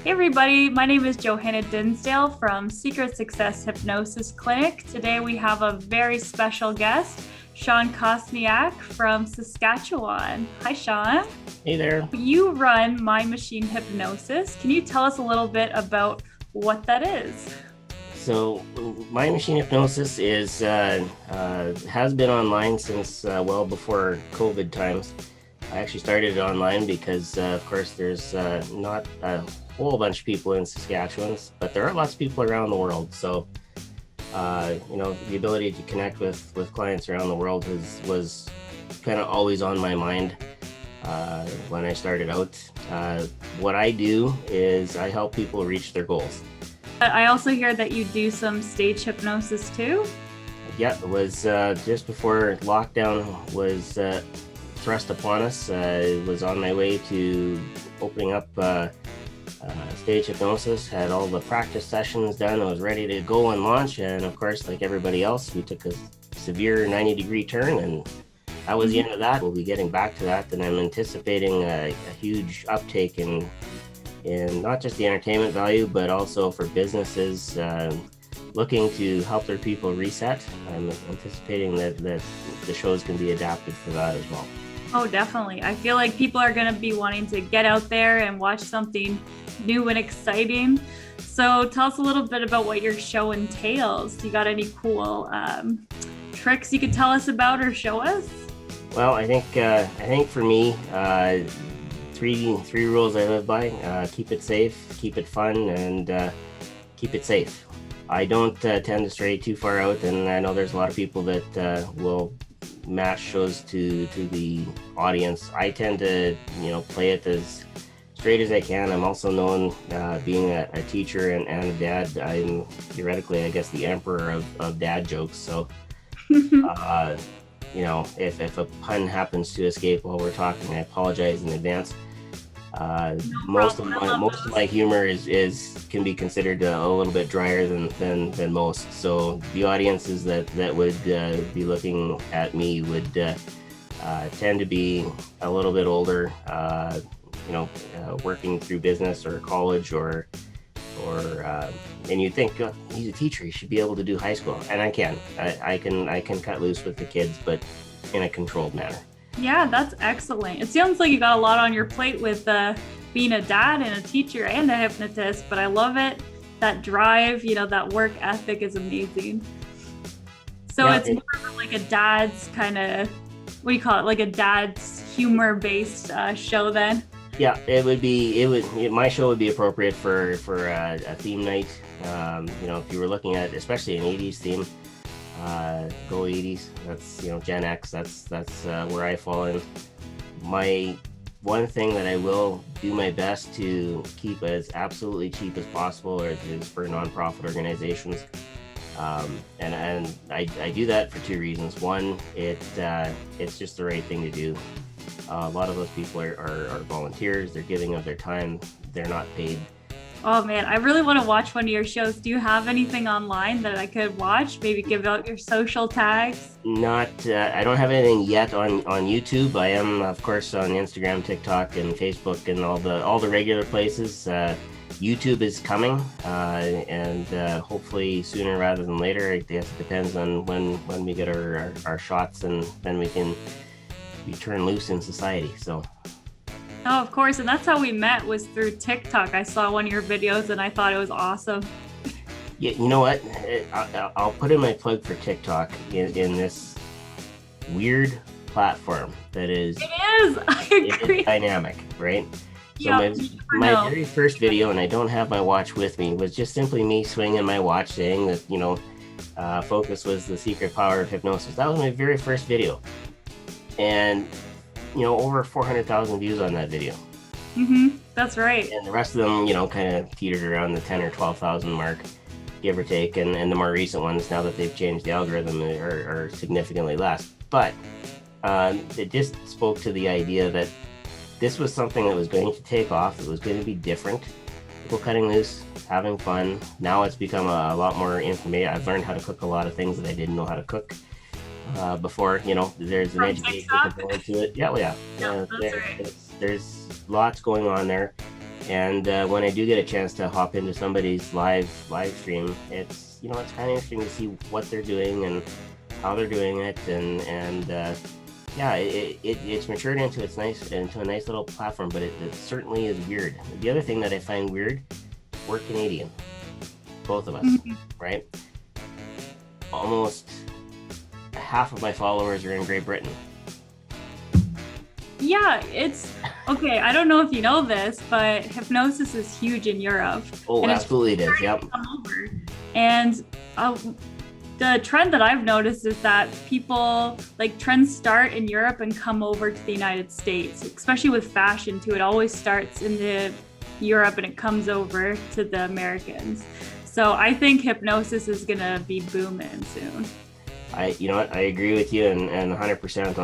Hey everybody, my name is Johanna Dinsdale from Secret Success Hypnosis Clinic. Today we have a very special guest, Sean Kosniak from Saskatchewan. Hi Sean. Hey there. You run My Machine Hypnosis. Can you tell us a little bit about what that is? So, My Machine Hypnosis is has been online since well before COVID times. I actually started it online because, of course, there's not a whole bunch of people in Saskatchewan, but there are lots of people around the world. So, the ability to connect with clients around the world was kind of always on my mind when I started out. What I do is I help people reach their goals. I also hear that you do some stage hypnosis too. Yeah, it was just before lockdown was thrust upon us. I was on my way to opening up stage hypnosis, had all the practice sessions done. I was ready to go and launch, and of course, like everybody else, we took a severe 90-degree turn, and that was the end of that. We'll be getting back to that, and I'm anticipating a huge uptake in not just the entertainment value, but also for businesses looking to help their people reset. I'm anticipating that the shows can be adapted for that as well. Oh, definitely. I feel like people are going to be wanting to get out there and watch something new and exciting. So tell us a little bit about what your show entails. You got any cool tricks you could tell us about or show us? Well, I think for me, three rules I live by: keep it safe, keep it fun, and keep it safe. I don't tend to stray too far out, and I know there's a lot of people that will match shows to the audience. I tend to play it as straight as I can. I'm also known being a teacher and a dad. I'm theoretically, I guess, the emperor of dad jokes. So if a pun happens to escape while we're talking, I apologize in advance. Most of my humor can be considered a little bit drier than most. So the audiences that would be looking at me would tend to be a little bit older, working through business or college or and you'd think, oh, he's a teacher, he should be able to do high school, and I can cut loose with the kids, but in a controlled manner. Yeah, that's excellent. It sounds like you got a lot on your plate with being a dad and a teacher and a hypnotist, but I love it. That drive, that work ethic is amazing. So it's more of like a dad's kind of, what do you call it? Like a dad's humor-based show then? Yeah, my show would be appropriate for a theme night. If you were looking at especially an 80s theme, go 80s, that's Gen X, that's where I fall in. My one thing that I will do my best to keep as absolutely cheap as possible is for nonprofit organizations, and I do that for two reasons. One, it's just the right thing to do. A lot of those people are volunteers. They're giving of their time. They're not paid. Oh man, I really want to watch one of your shows. Do you have anything online that I could watch? Maybe give out your social tags? I don't have anything yet on YouTube. I am, of course, on Instagram, TikTok, and Facebook, and all the regular places. YouTube is coming, and hopefully sooner rather than later. I guess it depends on when we get our shots, and then we can be turned loose in society. So. Oh, of course. And that's how we met, was through TikTok. I saw one of your videos and I thought it was awesome. Yeah, you know what? I'll put in my plug for TikTok in this weird platform that is... It is! I agree. It is dynamic, right? So Yeah, my very first video, and I don't have my watch with me, was just simply me swinging my watch saying that, focus was the secret power of hypnosis. That was my very first video. And over 400,000 views on that video. That's right. And the rest of them, kind of teetered around the 10 or 12,000 mark, give or take. And the more recent ones, now that they've changed the algorithm, are significantly less. But it just spoke to the idea that this was something that was going to take off. It was going to be different. People cutting loose, having fun. Now it's become a lot more informative. I've learned how to cook a lot of things that I didn't know how to cook. Before, there's an education component to it. Yeah, well, yeah. That's right. There's lots going on there. And when I do get a chance to hop into somebody's live stream, it's it's kind of interesting to see what they're doing and how they're doing it, and yeah, it's matured into a nice little platform, but it certainly is weird. The other thing that I find weird, we're Canadian, both of us, right? Almost half of my followers are in Great Britain. Yeah, it's okay. I don't know if you know this, but hypnosis is huge in Europe. Oh, and absolutely it is. Yep. And the trend that I've noticed is that people trends start in Europe and come over to the United States, especially with fashion too. It always starts in Europe and it comes over to the Americans. So I think hypnosis is gonna be booming soon. I agree with you and 100%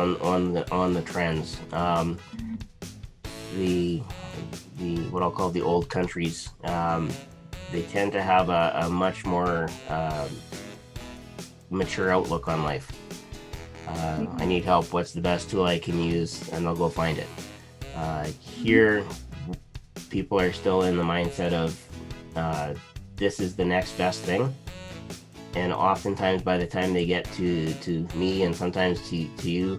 on the trends. The what I'll call the old countries, they tend to have a much more mature outlook on life. I need help. What's the best tool I can use? And they'll go find it. Here, people are still in the mindset of this is the next best thing. And oftentimes, by the time they get to me and sometimes to you,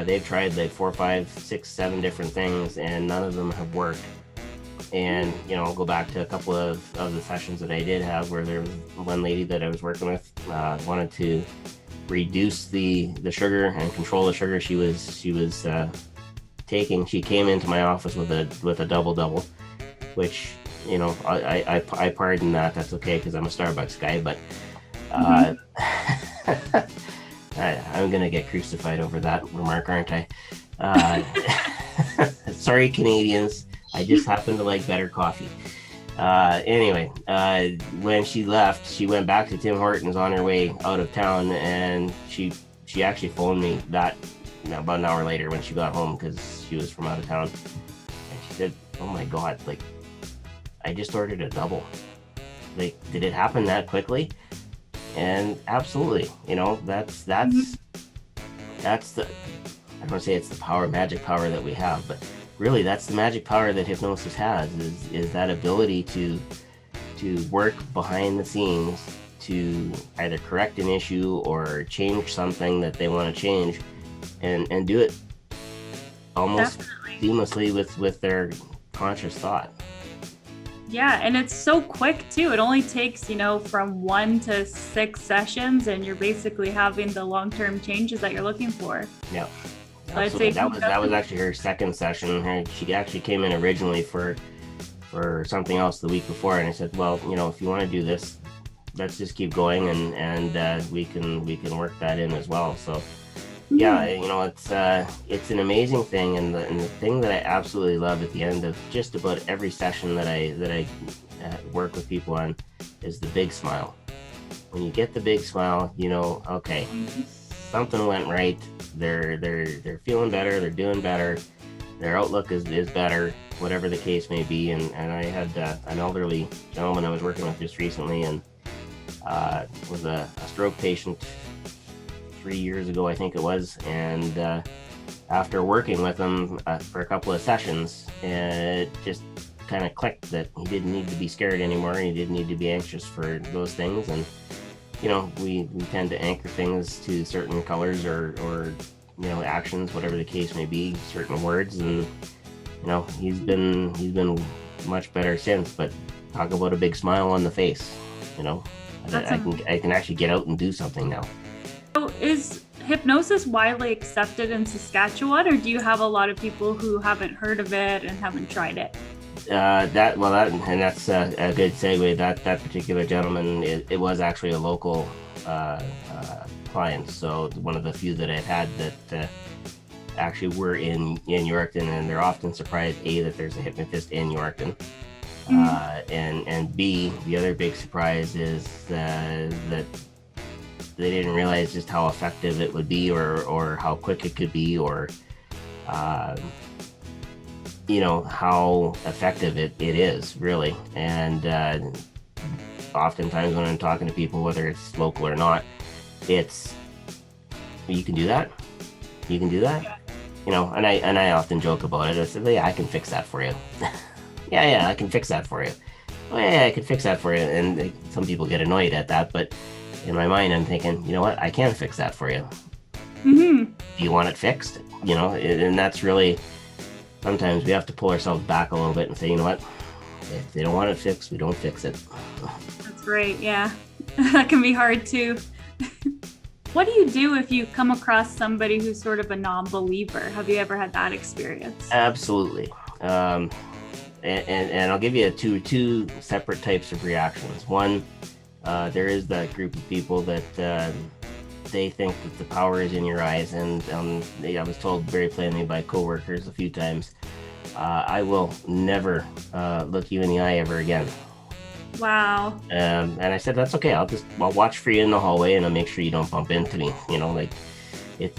they've tried 4, 5, 6, 7 different things, and none of them have worked. And I'll go back to a couple of the sessions that I did have, where there was one lady that I was working with wanted to reduce the sugar and control the sugar she was taking. She came into my office with a double, which I pardon that. That's okay because I'm a Starbucks guy, but. I'm gonna get crucified over that remark, aren't I? Sorry, Canadians. I just happen to like better coffee. Anyway, when she left, she went back to Tim Hortons on her way out of town, and she actually phoned me about an hour later when she got home because she was from out of town, and she said, "Oh my God, I just ordered a double. Did it happen that quickly?" And absolutely, that's the, I don't want to say it's the magic power that we have, but really that's the magic power that hypnosis has is that ability to work behind the scenes to either correct an issue or change something that they want to change and do it almost seamlessly with their conscious thought. Yeah, and it's so quick too. It only takes, from 1 to 6 sessions, and you're basically having the long-term changes that you're looking for. Yeah, so I'd say that was actually her second session. She actually came in originally for something else the week before, and I said, well, if you want to do this, let's just keep going, and we can work that in as well. So. Yeah, it's an amazing thing, and the thing that I absolutely love at the end of just about every session that I work with people on is the big smile. When you get the big smile, okay, something went right. They're feeling better. They're doing better. Their outlook is better, whatever the case may be. And I had an elderly gentleman I was working with just recently, and was a stroke patient. 3 years ago, I think it was, and after working with him for a couple of sessions, it just kind of clicked that he didn't need to be scared anymore, and he didn't need to be anxious for those things. And we tend to anchor things to certain colors or actions, whatever the case may be, certain words, and he's been much better since. But talk about a big smile on the face. I can actually get out and do something now. So is hypnosis widely accepted in Saskatchewan, or do you have a lot of people who haven't heard of it and haven't tried it? That's a good segue. That particular gentleman, it was actually a local client. So one of the few that I've had that actually were in Yorkton, and they're often surprised that there's a hypnotist in Yorkton. And B, the other big surprise is that they didn't realize just how effective it would be, or how quick it could be, or how effective it is really. And oftentimes when I'm talking to people, whether it's local or not, it's you can do that, and I often joke about it. I say, yeah, I can fix that for you. yeah, I can fix that for you. Oh, yeah, I can fix that for you. And some people get annoyed at that, but in my mind, I'm thinking, you know what? I can fix that for you. Mm-hmm. Do you want it fixed? And that's really, sometimes we have to pull ourselves back a little bit and say, you know what? If they don't want it fixed, we don't fix it. That's great. Yeah. That can be hard too. What do you do if you come across somebody who's sort of a non-believer? Have you ever had that experience? Absolutely. And I'll give you two separate types of reactions. One, there is that group of people that they think that the power is in your eyes, and I was told very plainly by coworkers a few times, I will never look you in the eye ever again. Wow. And I said, that's okay. I'll watch for you in the hallway, and I'll make sure you don't bump into me. Like it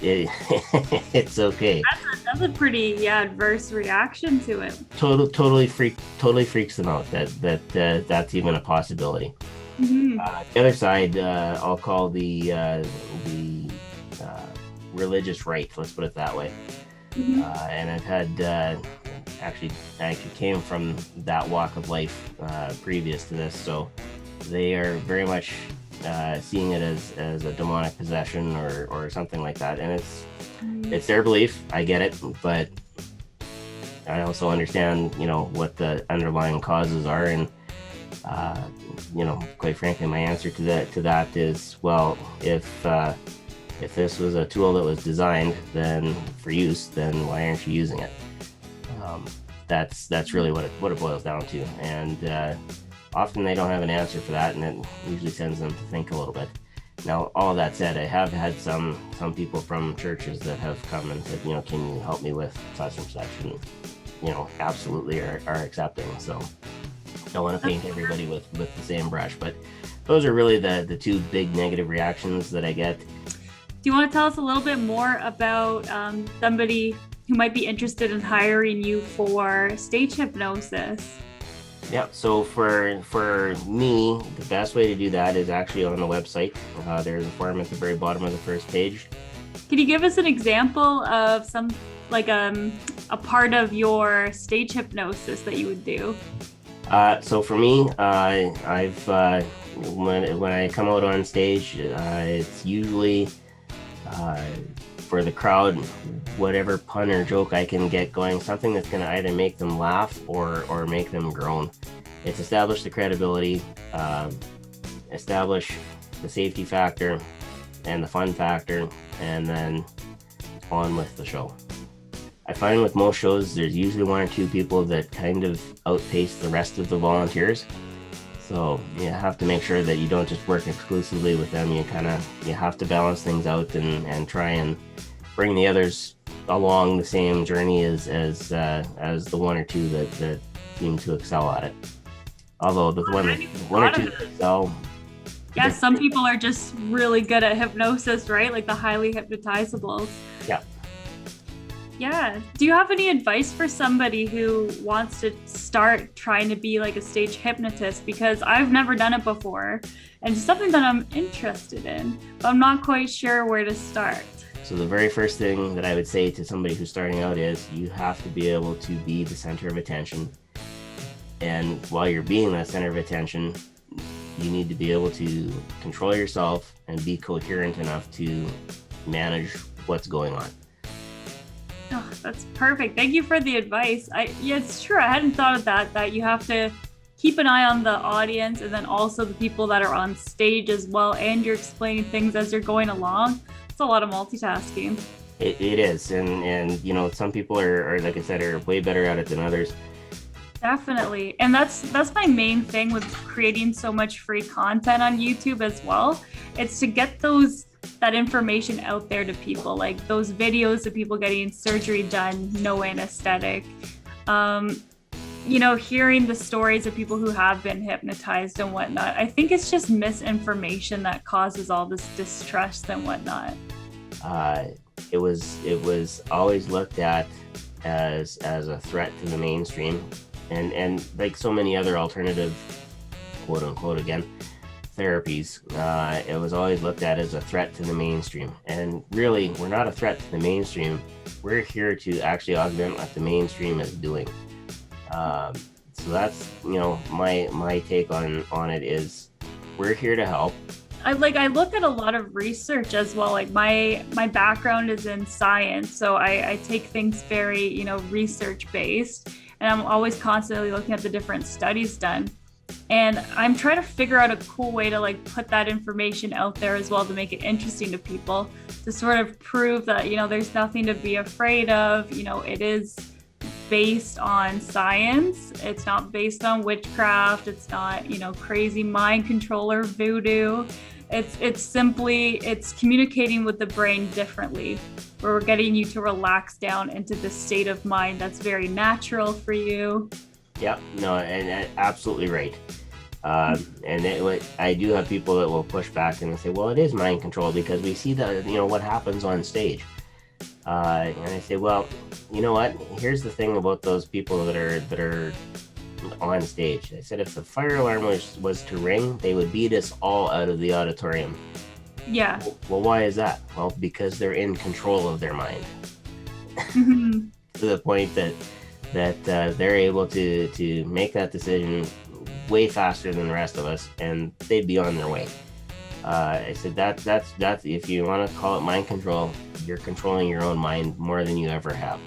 it's okay. That's a pretty adverse reaction to it. Totally freaks them out that's even a possibility. Mm-hmm. The other side, I'll call the religious right. Let's put it that way. Mm-hmm. And I've had actually came from that walk of life previous to this, so they are very much seeing it as a demonic possession or something like that, and it's their belief. I get it, but I also understand what the underlying causes are, and quite frankly, my answer to that is, well, if this was a tool that was designed then for use, then why aren't you using it? That's really what it boils down to, and often they don't have an answer for that, and it usually sends them to think a little bit. Now, all of that said, I have had some people from churches that have come and said, can you help me with such and such, and absolutely are accepting. So don't want to paint everybody with the same brush, but those are really the two big negative reactions that I get. Do you want to tell us a little bit more about somebody who might be interested in hiring you for stage hypnosis? Yeah, so for me, the best way to do that is actually on the website. There's a form at the very bottom of the first page. Can you give us an example of some, like a part of your stage hypnosis that you would do? So for me, I've when I come out on stage, it's usually for the crowd, whatever pun or joke I can get going, something that's going to either make them laugh or make them groan. It's establish the credibility, establish the safety factor and the fun factor, and then on with the show. I find with most shows, there's usually one or two people that kind of outpace the rest of the volunteers. So you have to make sure that you don't just work exclusively with them. You have to balance things out and try and bring the others along the same journey as the one or two that seem to excel at it. Although the one or two that excel. Yeah, some people are just really good at hypnosis, right? Like the highly hypnotizables. Yeah. Yeah. Do you have any advice for somebody who wants to start trying to be like a stage hypnotist? Because I've never done it before, and it's something that I'm interested in, but I'm not quite sure where to start. So the very first thing that I would say to somebody who's starting out is you have to be able to be the center of attention. And while you're being that center of attention, you need to be able to control yourself and be coherent enough to manage what's going on. Oh, that's perfect. Thank you for the advice. Yeah, it's true. I hadn't thought of that you have to keep an eye on the audience and then also the people that are on stage as well. And you're explaining things as you're going along. It's a lot of multitasking. It is. And some people are, like I said, are way better at it than others. Definitely. And that's my main thing with creating so much free content on YouTube as well. It's to get that information out there to people, like those videos of people getting surgery done, no anesthetic, hearing the stories of people who have been hypnotized and whatnot. I think it's just misinformation that causes all this distrust and whatnot. It was always looked at as a threat to the mainstream, and like so many other alternative, quote unquote again, therapies, it was always looked at as a threat to the mainstream. And really, we're not a threat to the mainstream. We're here to actually augment what the mainstream is doing. So that's, my take on it is we're here to help. I look at a lot of research as well. Like my background is in science, so I take things very, research based, and I'm always constantly looking at the different studies done. And I'm trying to figure out a cool way to put that information out there as well, to make it interesting to people, to sort of prove that, there's nothing to be afraid of. It is based on science. It's not based on witchcraft. It's not, crazy mind control or voodoo. It's communicating with the brain differently, where we're getting you to relax down into this state of mind that's very natural for you. Yeah, no, and absolutely right. I do have people that will push back and say, well, it is mind control because we see what happens on stage. And I say, well, you know what? Here's the thing about those people that are on stage. I said, if the fire alarm was to ring, they would beat us all out of the auditorium. Yeah. Well, why is that? Well, because they're in control of their mind. Mm-hmm. To the point that they're able to make that decision way faster than the rest of us, and they'd be on their way. I said that's if you want to call it mind control, you're controlling your own mind more than you ever have.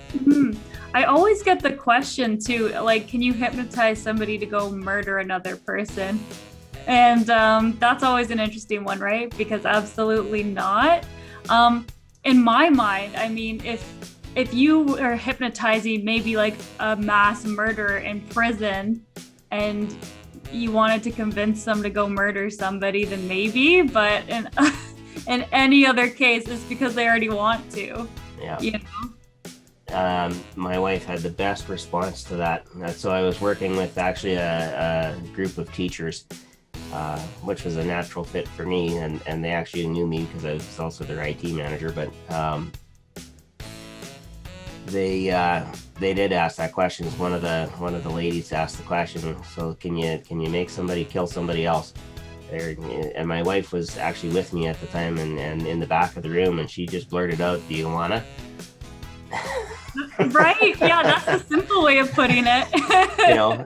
Mm-hmm. I always get the question too, can you hypnotize somebody to go murder another person? And that's always an interesting one, right? Because absolutely not. In my mind, I mean, if you are hypnotizing maybe a mass murderer in prison and you wanted to convince them to go murder somebody, then maybe, but in any other case, it's because they already want to. Yeah. My wife had the best response to that. So I was working with actually a group of teachers, which was a natural fit for me, and they actually knew me because I was also their IT manager, but they did ask that question. One of the ladies asked the question, so can you make somebody kill somebody else? And my wife was actually with me at the time and in the back of the room, and she just blurted out, "Do you wanna?" Right? Yeah, that's a simple way of putting it.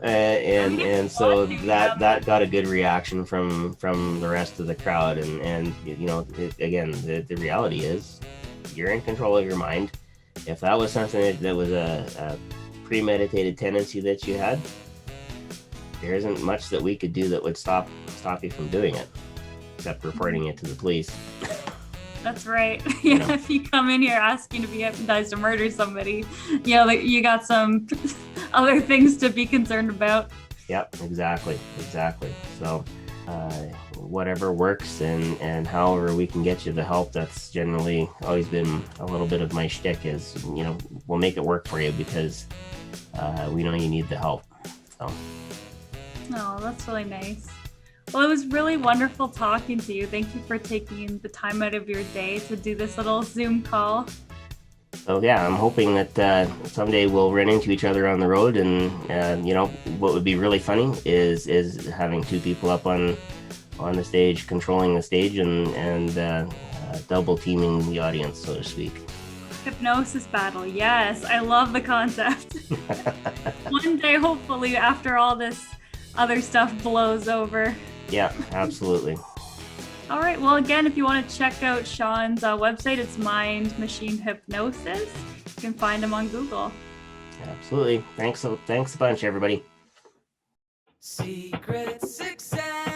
And so that got a good reaction from the rest of the crowd, and again, the reality is you're in control of your mind. If that was something that was a premeditated tendency that you had, there isn't much that we could do that would stop you from doing it, except reporting it to the police. That's right. Yeah, if you come in here asking to be hypnotized to murder somebody, you got some other things to be concerned about. Yep, exactly. So whatever works and however we can get you the help, that's generally always been a little bit of my shtick is, we'll make it work for you because we know you need the help. So. Oh, that's really nice. Well, it was really wonderful talking to you. Thank you for taking the time out of your day to do this little Zoom call. So yeah, I'm hoping that someday we'll run into each other on the road, and what would be really funny is having two people up on the stage, controlling the stage, and double teaming the audience, so to speak. Hypnosis battle, yes, I love the concept. One day, hopefully, after all this other stuff blows over. Yeah, absolutely. All right. Well, again, if you want to check out Sean's website, it's Mind Machine Hypnosis. You can find him on Google. Absolutely. Thanks a bunch, everybody. Secret success.